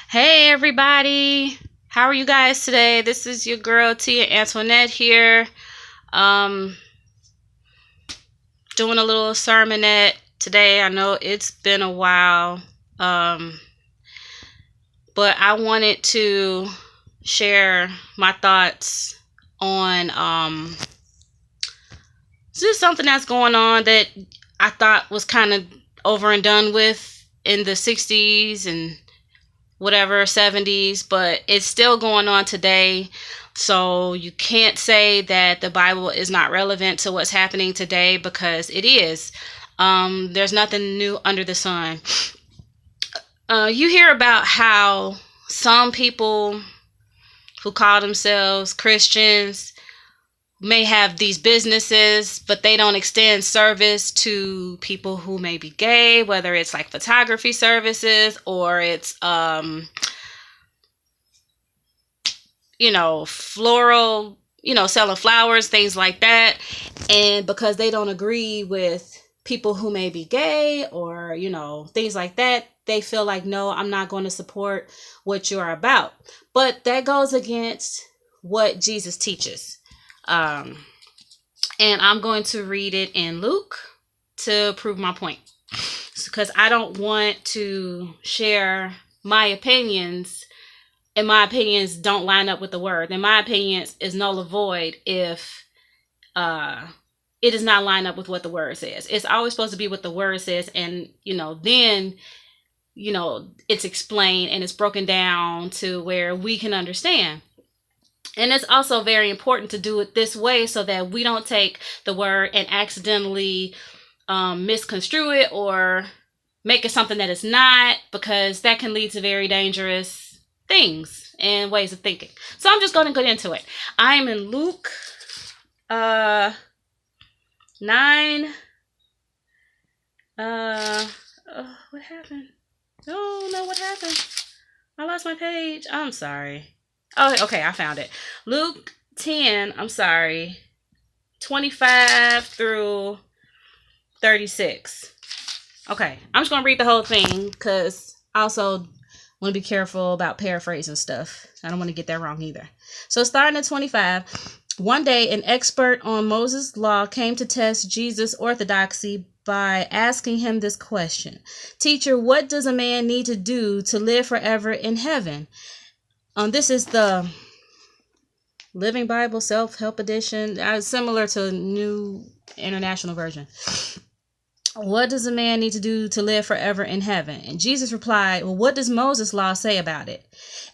Hey everybody, how are you guys today? This is your girl Tia Antoinette here, um, doing a little sermonette today. I know it's been a while, um, but I wanted to share my thoughts on just something that's going on that I thought was kind of over and done with in the 60s and whatever 70s, but it's still going on today. So you can't say that the Bible is not relevant to what's happening today, because it is. There's nothing new under the sun. You hear about how some people who call themselves Christians may have these businesses, but they don't extend service to people who may be gay, whether it's like photography services or it's floral, selling flowers, things like that. And because they don't agree with people who may be gay or, things like that, they feel like, no, I'm not going to support what you're about. But that goes against what Jesus teaches. And I'm going to read it in Luke to prove my point, because I don't want to share my opinions, and my opinions don't line up with the word. And my opinions is null and void if it does not line up with what the word says. It's always supposed to be what the word says, and then it's explained and it's broken down to where we can understand. And it's also very important to do it this way so that we don't take the word and accidentally misconstrue it or make it something that it's not, because that can lead to very dangerous things and ways of thinking. So I'm just going to get into it. I am in Luke 9. What happened? Oh no, what happened? I lost my page. I'm sorry. Oh, okay, I found it. Luke 10, 25 through 36. Okay, I'm just going to read the whole thing, because I also want to be careful about paraphrasing stuff. I don't want to get that wrong either. So starting at 25, one day an expert on Moses' law came to test Jesus' orthodoxy by asking him this question. Teacher, what does a man need to do to live forever in heaven? This is the Living Bible Self-Help Edition, similar to New International Version. What does a man need to do to live forever in heaven? And Jesus replied, well, what does Moses' law say about it?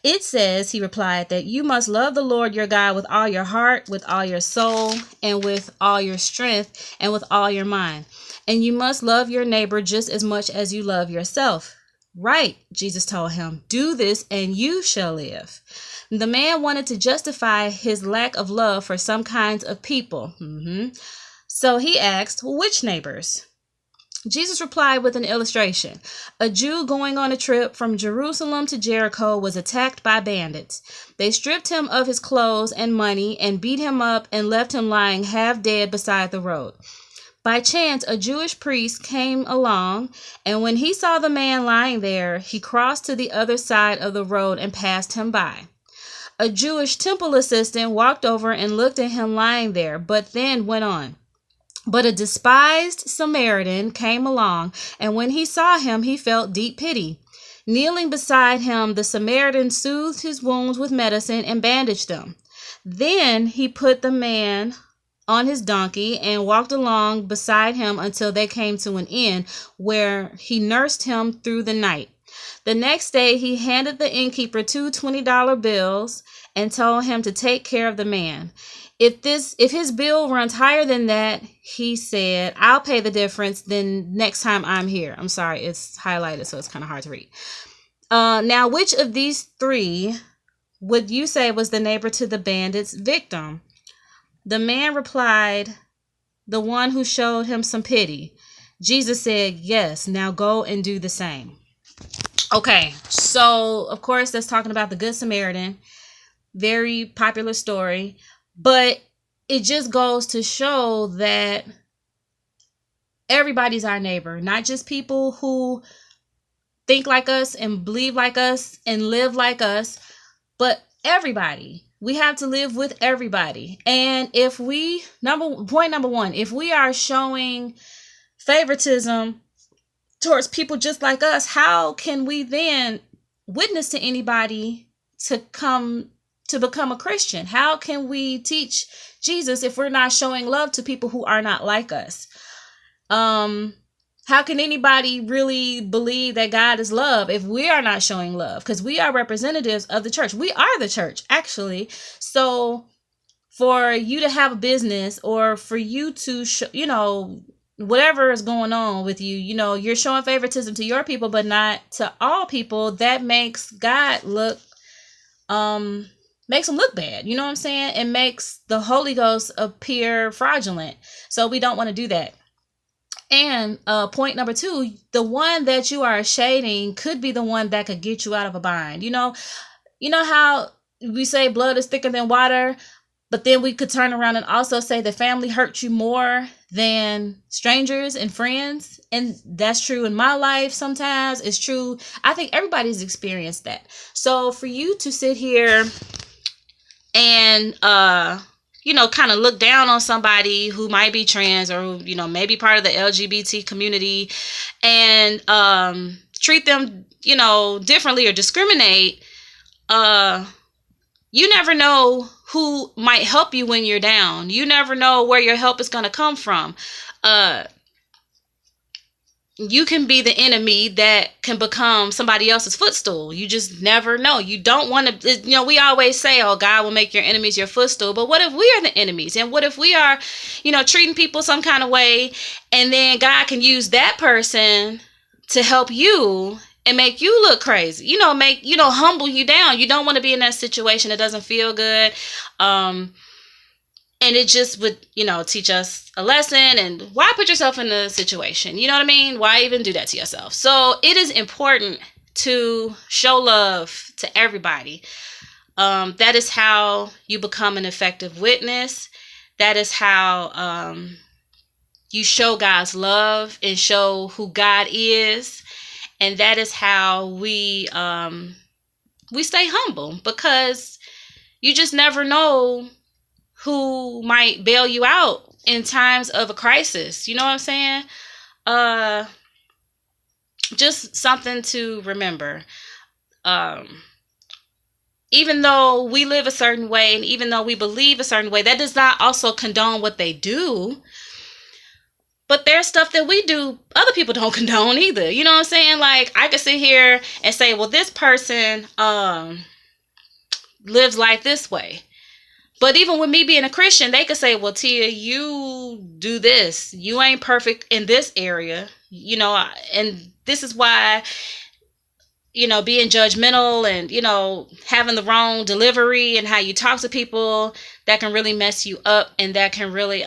It says, he replied, that you must love the Lord your God with all your heart, with all your soul, and with all your strength, and with all your mind. And you must love your neighbor just as much as you love yourself. Right, Jesus told him, do this and you shall live. The man wanted to justify his lack of love for some kinds of people. So he asked, which neighbors? Jesus replied with an illustration. A Jew going on a trip from Jerusalem to Jericho was attacked by bandits. They stripped him of his clothes and money and beat him up and left him lying half dead beside the road. By chance, a Jewish priest came along, and when he saw the man lying there, he crossed to the other side of the road and passed him by. A Jewish temple assistant walked over and looked at him lying there, but then went on. But a despised Samaritan came along, and when he saw him, he felt deep pity. Kneeling beside him, the Samaritan soothed his wounds with medicine and bandaged them. Then he put the man on his donkey and walked along beside him until they came to an inn, where he nursed him through the night. The next day he handed the innkeeper two $20 bills and told him to take care of the man. If his bill runs higher than that, he said, I'll pay the difference then next time I'm here. I'm sorry, it's highlighted, so it's kind of hard to read. Now, which of these three would you say was the neighbor to the bandit's victim? The man replied, the one who showed him some pity. Jesus said, yes, now go and do the same. Okay, so of course that's talking about the Good Samaritan. Very popular story, but it just goes to show that everybody's our neighbor, not just people who think like us and believe like us and live like us, but everybody. We have to live with everybody. And if we, point number one, if we are showing favoritism towards people just like us, how can we then witness to anybody to come to become a Christian? How can we teach Jesus if we're not showing love to people who are not like us? How can anybody really believe that God is love if we are not showing love? Because we are representatives of the church. We are the church, actually. So for you to have a business, or for you to, whatever is going on with you, you're showing favoritism to your people, but not to all people. That makes God look, makes them look bad. You know what I'm saying? It makes the Holy Ghost appear fraudulent. So we don't want to do that. And point number two, the one that you are shading could be the one that could get you out of a bind. You know how we say blood is thicker than water, but then we could turn around and also say that family hurts you more than strangers and friends. And that's true in my life sometimes. It's true. I think everybody's experienced that. So for you to sit here and kind of look down on somebody who might be trans, or maybe part of the LGBT community, and treat them differently or discriminate, you never know who might help you when you're down. You never know where your help is going to come from. You can be the enemy that can become somebody else's footstool. You just never know. You don't want to, we always say, oh, God will make your enemies your footstool. But what if we are the enemies? And what if we are, treating people some kind of way, and then God can use that person to help you and make you look crazy, humble you down. You don't want to be in that situation. It doesn't feel good. And it just would, teach us a lesson. And why put yourself in a situation? You know what I mean? Why even do that to yourself? So it is important to show love to everybody. That is how you become an effective witness. That is how you show God's love and show who God is. And that is how we stay humble, because you just never know who might bail you out in times of a crisis. You know what I'm saying? Just something to remember. Even though we live a certain way, and even though we believe a certain way, that does not also condone what they do. But there's stuff that we do other people don't condone either. You know what I'm saying? Like, I could sit here and say, well, this person lives life this way. But even with me being a Christian, they could say, well, Tia, you do this. You ain't perfect in this area, and this is why, being judgmental and, having the wrong delivery and how you talk to people, that can really mess you up, and that can really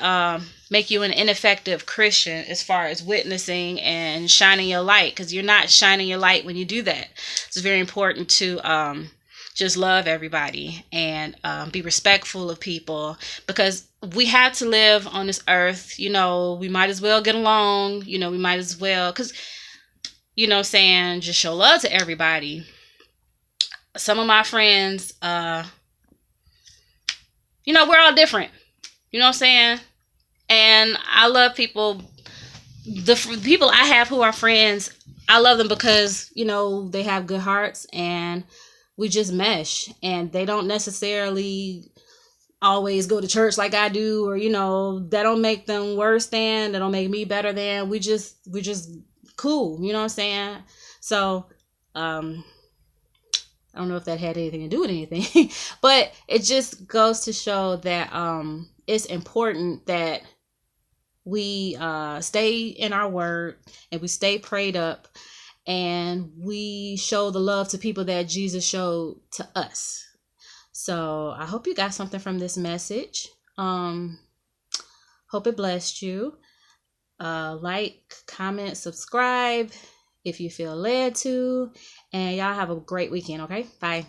make you an ineffective Christian as far as witnessing and shining your light, because you're not shining your light when you do that. It's very important to just love everybody and be respectful of people, because we have to live on this earth. We might as well get along. We might as well, because, just show love to everybody. Some of my friends, we're all different. You know what I'm saying? And I love people. The people I have who are friends, I love them because, they have good hearts, and we just mesh, and they don't necessarily always go to church like I do, or, that don't make them worse than, that don't make me better than. We just cool. You know what I'm saying? So, I don't know if that had anything to do with anything, but it just goes to show that, it's important that we, stay in our word, and we stay prayed up, and we show the love to people that Jesus showed to us. So I hope you got something from this message. Hope it blessed you. Like, comment, subscribe if you feel led to. And y'all have a great weekend, okay? Bye.